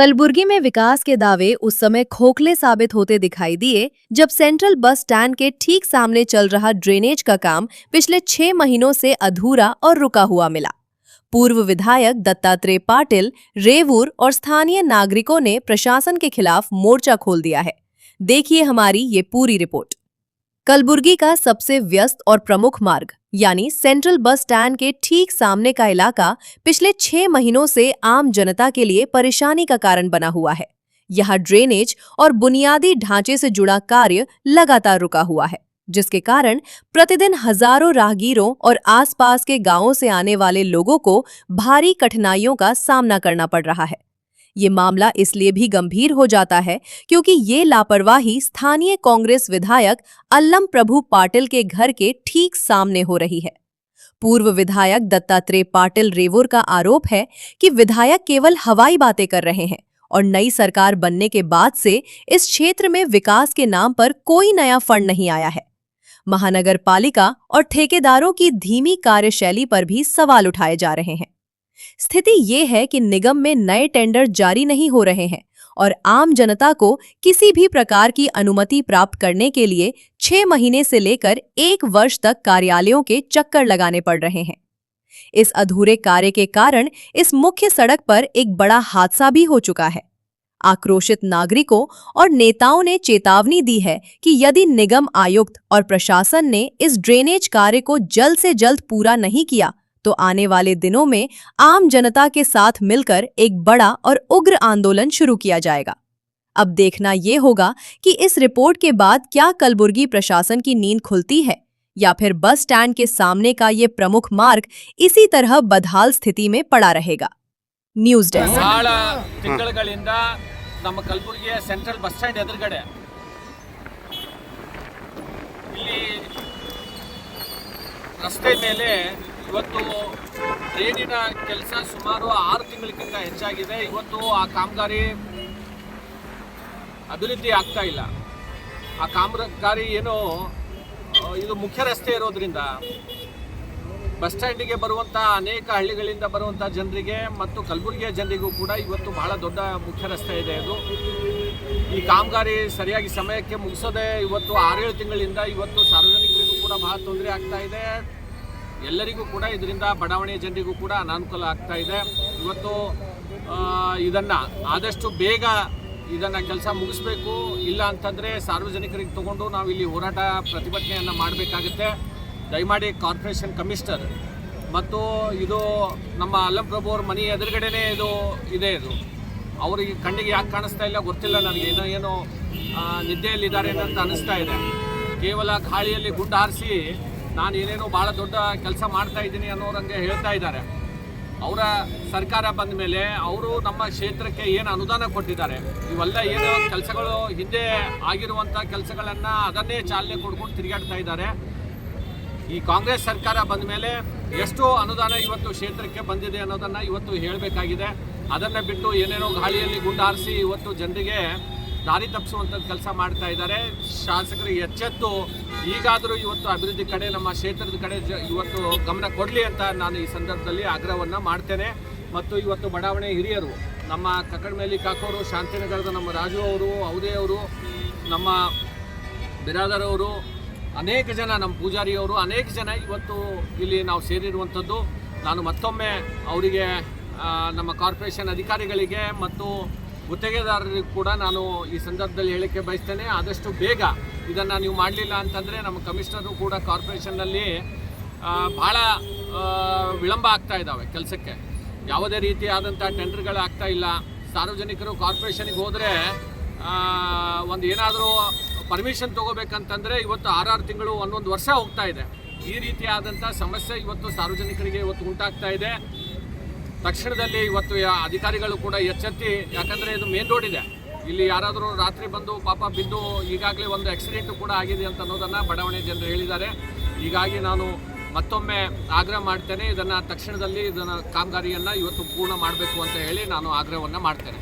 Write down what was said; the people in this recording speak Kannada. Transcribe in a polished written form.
कलबुर्गी में विकास के दावे उस समय खोखले साबित होते दिखाई दिए जब सेंट्रल बस स्टैंड के ठीक सामने चल रहा ड्रेनेज का काम पिछले 6 महीनों से अधूरा और रुका हुआ मिला। पूर्व विधायक दत्तात्रेय पाटिल, रेवूर और स्थानीय नागरिकों ने प्रशासन के खिलाफ मोर्चा खोल दिया है। देखिए हमारी ये पूरी रिपोर्ट। कलबुर्गी का सबसे व्यस्त और प्रमुख मार्ग यानी सेंट्रल बस स्टैंड के ठीक सामने का इलाका पिछले 6 महीनों से आम जनता के लिए परेशानी का कारण बना हुआ है। यहाँ ड्रेनेज और बुनियादी ढांचे से जुड़ा कार्य लगातार रुका हुआ है, जिसके कारण प्रतिदिन हजारों राहगीरों और आसपास के गांवों से आने वाले लोगों को भारी कठिनाइयों का सामना करना पड़ रहा है। ये मामला इसलिए भी गंभीर हो जाता है क्योंकि ये लापरवाही स्थानीय कांग्रेस विधायक अल्लम प्रभु पाटिल के घर के ठीक सामने हो रही है। पूर्व विधायक दत्तात्रेय पाटिल रेवूर का आरोप है कि विधायक केवल हवाई बातें कर रहे हैं और नई सरकार बनने के बाद से इस क्षेत्र में विकास के नाम पर कोई नया फंड नहीं आया है। महानगर पालिका और ठेकेदारों की धीमी कार्यशैली पर भी सवाल उठाए जा रहे हैं। स्थिति ये है कि निगम में नए टेंडर जारी नहीं हो रहे हैं और आम जनता को किसी भी प्रकार की अनुमति प्राप्त करने के लिए 6 महीने से लेकर 1 वर्ष तक कार्यालयों के चक्कर लगाने पड़ रहे हैं। इस अधूरे कार्य के कारण इस मुख्य सड़क पर एक बड़ा हादसा भी हो चुका है। आक्रोशित नागरिकों और नेताओं ने चेतावनी दी है कि यदि निगम आयुक्त और प्रशासन ने इस ड्रेनेज कार्य को जल्द से जल्द पूरा नहीं किया तो आने वाले दिनों में आम जनता के साथ मिलकर एक बड़ा और उग्र आंदोलन शुरू किया जाएगा। अब देखना ये होगा कि इस रिपोर्ट के बाद क्या कलबुर्गी प्रशासन की नींद खुलती है या फिर बस स्टैंड के सामने का ये प्रमुख मार्ग इसी तरह बदहाल स्थिति में पड़ा रहेगा। News desk. ತಿಂಗಳುಗಳಿಂದ ನಮ್ಮ ಕಲಬುರಗಿಯ ಸೆಂಟ್ರಲ್ ಬಸ್ ಸ್ಟ್ಯಾಂಡ್ ಎದುರುಗಡೆ ಇಲ್ಲಿ ರಸ್ತೆ ಮೇಲೆ ಇವತ್ತು ಟ್ರೈನಿನ ಕೆಲಸ ಸುಮಾರು 6 ತಿಂಗಳಿಗಿಂತ ಹೆಚ್ಚಾಗಿದೆ. ಇವತ್ತು ಆ ಕಾಮಗಾರಿ ಅಭಿವೃದ್ಧಿ ಆಗ್ತಾ ಇಲ್ಲ. ಆ ಕಾಮಗಾರಿ ಏನು ಇದು ಮುಖ್ಯ ರಸ್ತೆ ಇರೋದ್ರಿಂದ ಬಸ್ ಸ್ಟ್ಯಾಂಡಿಗೆ ಬರುವಂಥ ಅನೇಕ ಹಳ್ಳಿಗಳಿಂದ ಬರುವಂಥ ಜನರಿಗೆ ಮತ್ತು ಕಲಬುರಗಿಯ ಜನರಿಗೂ ಕೂಡ ಇವತ್ತು ಬಹಳ ದೊಡ್ಡ ಮುಖ್ಯ ರಸ್ತೆ ಇದೆ. ಇದು ಈ ಕಾಮಗಾರಿ ಸರಿಯಾಗಿ ಸಮಯಕ್ಕೆ ಮುಗಿಸೋದೆ ಇವತ್ತು 6-7 ತಿಂಗಳಿಂದ ಇವತ್ತು ಸಾರ್ವಜನಿಕರಿಗೂ ಕೂಡ ಬಹಳ ತೊಂದರೆ ಆಗ್ತಾ ಇದೆ. ಎಲ್ಲರಿಗೂ ಕೂಡ ಇದರಿಂದ ಬಡಾವಣೆಯ ಜನರಿಗೂ ಕೂಡ ಅನಾನುಕೂಲ ಆಗ್ತಾ ಇದೆ. ಇವತ್ತು ಇದನ್ನು ಆದಷ್ಟು ಬೇಗ ಇದನ್ನು ಕೆಲಸ ಮುಗಿಸ್ಬೇಕು, ಇಲ್ಲ ಅಂತಂದರೆ ಸಾರ್ವಜನಿಕರಿಗೆ ತಗೊಂಡು ನಾವು ಇಲ್ಲಿ ಹೋರಾಟ ಪ್ರತಿಭಟನೆಯನ್ನು ಮಾಡಬೇಕಾಗುತ್ತೆ. ದಯಮಾಡಿ ಕಾರ್ಪೊರೇಷನ್ ಕಮಿಷನರ್ ಮತ್ತು ಇದು ನಮ್ಮ ಅಲ್ಲಂ ಪ್ರಭು ಅವ್ರ ಮನೆ ಎದುರುಗಡೆನೇ ಇದು ಇದೆ. ಇದು ಅವರಿಗೆ ಕಣ್ಣಿಗೆ ಯಾಕೆ ಕಾಣಿಸ್ತಾ ಇಲ್ಲ ಗೊತ್ತಿಲ್ಲ ನನಗೆ. ಏನೋ ನಿದ್ದೆಯಲ್ಲಿದ್ದಾರೆ ಅಂತ ಅನಿಸ್ತಾ ಇದೆ. ಕೇವಲ ಗಾಳಿಯಲ್ಲಿ ಗುಂಡು ಹಾರಿಸಿ ನಾನು ಏನೇನೋ ಭಾಳ ದೊಡ್ಡ ಕೆಲಸ ಮಾಡ್ತಾ ಇದ್ದೀನಿ ಅನ್ನೋರಂಗೆ ಹೇಳ್ತಾ ಇದ್ದಾರೆ. ಅವರ ಸರ್ಕಾರ ಬಂದ ಮೇಲೆ ಅವರು ನಮ್ಮ ಕ್ಷೇತ್ರಕ್ಕೆ ಏನು ಅನುದಾನ ಕೊಟ್ಟಿದ್ದಾರೆ, ಇವೆಲ್ಲ ಏನು ಕೆಲಸಗಳು ಹಿಂದೆ ಆಗಿರುವಂಥ ಕೆಲಸಗಳನ್ನು ಅದನ್ನೇ ಚಾಲನೆ ಕೊಡ್ಕೊಂಡು ತಿರುಗಾಡ್ತಾ ಇದ್ದಾರೆ. ಈ ಕಾಂಗ್ರೆಸ್ ಸರ್ಕಾರ ಬಂದ ಮೇಲೆ ಎಷ್ಟು ಅನುದಾನ ಇವತ್ತು ಕ್ಷೇತ್ರಕ್ಕೆ ಬಂದಿದೆ ಅನ್ನೋದನ್ನು ಇವತ್ತು ಹೇಳಬೇಕಾಗಿದೆ. ಅದನ್ನು ಬಿಟ್ಟು ಏನೇನೋ ಗಾಳಿಯಲ್ಲಿ ಗುಂಡು ಹಾರಿಸಿ ಇವತ್ತು ಜನರಿಗೆ ದಾರಿ ತಪ್ಪಿಸುವಂಥದ್ದು ಕೆಲಸ ಮಾಡ್ತಾ ಇದ್ದಾರೆ. ಶಾಸಕರು ಎಚ್ಚೆತ್ತು ಈಗಾದರೂ ಇವತ್ತು ಅಭಿವೃದ್ಧಿ ಕಡೆ ನಮ್ಮ ಕ್ಷೇತ್ರದ ಕಡೆ ಇವತ್ತು ಗಮನ ಕೊಡಲಿ ಅಂತ ನಾನು ಈ ಸಂದರ್ಭದಲ್ಲಿ ಆಗ್ರಹವನ್ನು ಮಾಡ್ತೇನೆ. ಮತ್ತು ಇವತ್ತು ಬಡಾವಣೆ ಹಿರಿಯರು ನಮ್ಮ ಕಕ್ಕಡಮೇಲಿ ಕಾಕೋರು, ಶಾಂತಿನಗರದ ನಮ್ಮ ರಾಜು ಅವರು, ಅವದೇ ಅವರು, ನಮ್ಮ ಬಿರಾದರ್ ಅವರು, ಅನೇಕ ಜನ ನಮ್ಮ ಪೂಜಾರಿಯವರು, ಅನೇಕ ಜನ ಇವತ್ತು ಇಲ್ಲಿ ನಾವು ಸೇರಿರುವಂಥದ್ದು. ನಾನು ಮತ್ತೊಮ್ಮೆ ಅವರಿಗೆ ನಮ್ಮ ಕಾರ್ಪೊರೇಷನ್ ಅಧಿಕಾರಿಗಳಿಗೆ ಮತ್ತು ಗುತ್ತಿಗೆದಾರರಿಗೂ ಕೂಡ ನಾನು ಈ ಸಂದರ್ಭದಲ್ಲಿ ಹೇಳಿಕೆ ಬಯಸ್ತೇನೆ. ಆದಷ್ಟು ಬೇಗ ಇದನ್ನು ನೀವು ಮಾಡಲಿಲ್ಲ ಅಂತಂದರೆ ನಮ್ಮ ಕಮಿಷನರು ಕೂಡ ಕಾರ್ಪೊರೇಷನ್ನಲ್ಲಿ ಭಾಳ ವಿಳಂಬ ಆಗ್ತಾ ಇದ್ದಾವೆ ಕೆಲಸಕ್ಕೆ. ಯಾವುದೇ ರೀತಿಯಾದಂಥ ಟೆಂಡರ್ಗಳು ಆಗ್ತಾ ಇಲ್ಲ. ಸಾರ್ವಜನಿಕರು ಕಾರ್ಪೊರೇಷನಿಗೆ ಹೋದರೆ ಒಂದು ಏನಾದರೂ ಪರ್ಮಿಷನ್ ತೊಗೋಬೇಕಂತಂದರೆ ಇವತ್ತು 6 ತಿಂಗಳು 1 ವರ್ಷ ಹೋಗ್ತಾ ಇದೆ. ಈ ರೀತಿಯಾದಂಥ ಸಮಸ್ಯೆ ಇವತ್ತು ಸಾರ್ವಜನಿಕರಿಗೆ ಇವತ್ತು ಉಂಟಾಗ್ತಾ ಇದೆ. ತಕ್ಷಣದಲ್ಲಿ ಇವತ್ತು ಅಧಿಕಾರಿಗಳು ಕೂಡ ಎಚ್ಚೆತ್ತಿ, ಯಾಕಂದರೆ ಇದು ಮೇನ್ ರೋಡ್ ಇದೆ, ಇಲ್ಲಿ ಯಾರಾದರೂ ರಾತ್ರಿ ಬಂದು ಪಾಪ ಬಿದ್ದು ಈಗಾಗಲೇ ಒಂದು ಆಕ್ಸಿಡೆಂಟು ಕೂಡ ಆಗಿದೆ ಅಂತ ಅನ್ನೋದನ್ನು ಬಡಾವಣೆ ಜನರು ಹೇಳಿದ್ದಾರೆ. ಹೀಗಾಗಿ ನಾನು ಮತ್ತೊಮ್ಮೆ ಆಗ್ರಹ ಮಾಡ್ತೇನೆ, ಇದನ್ನು ತಕ್ಷಣದಲ್ಲಿ ಕಾಮಗಾರಿಯನ್ನು ಇವತ್ತು ಪೂರ್ಣ ಮಾಡಬೇಕು ಅಂತ ಹೇಳಿ ನಾನು ಆಗ್ರಹವನ್ನು ಮಾಡ್ತೇನೆ.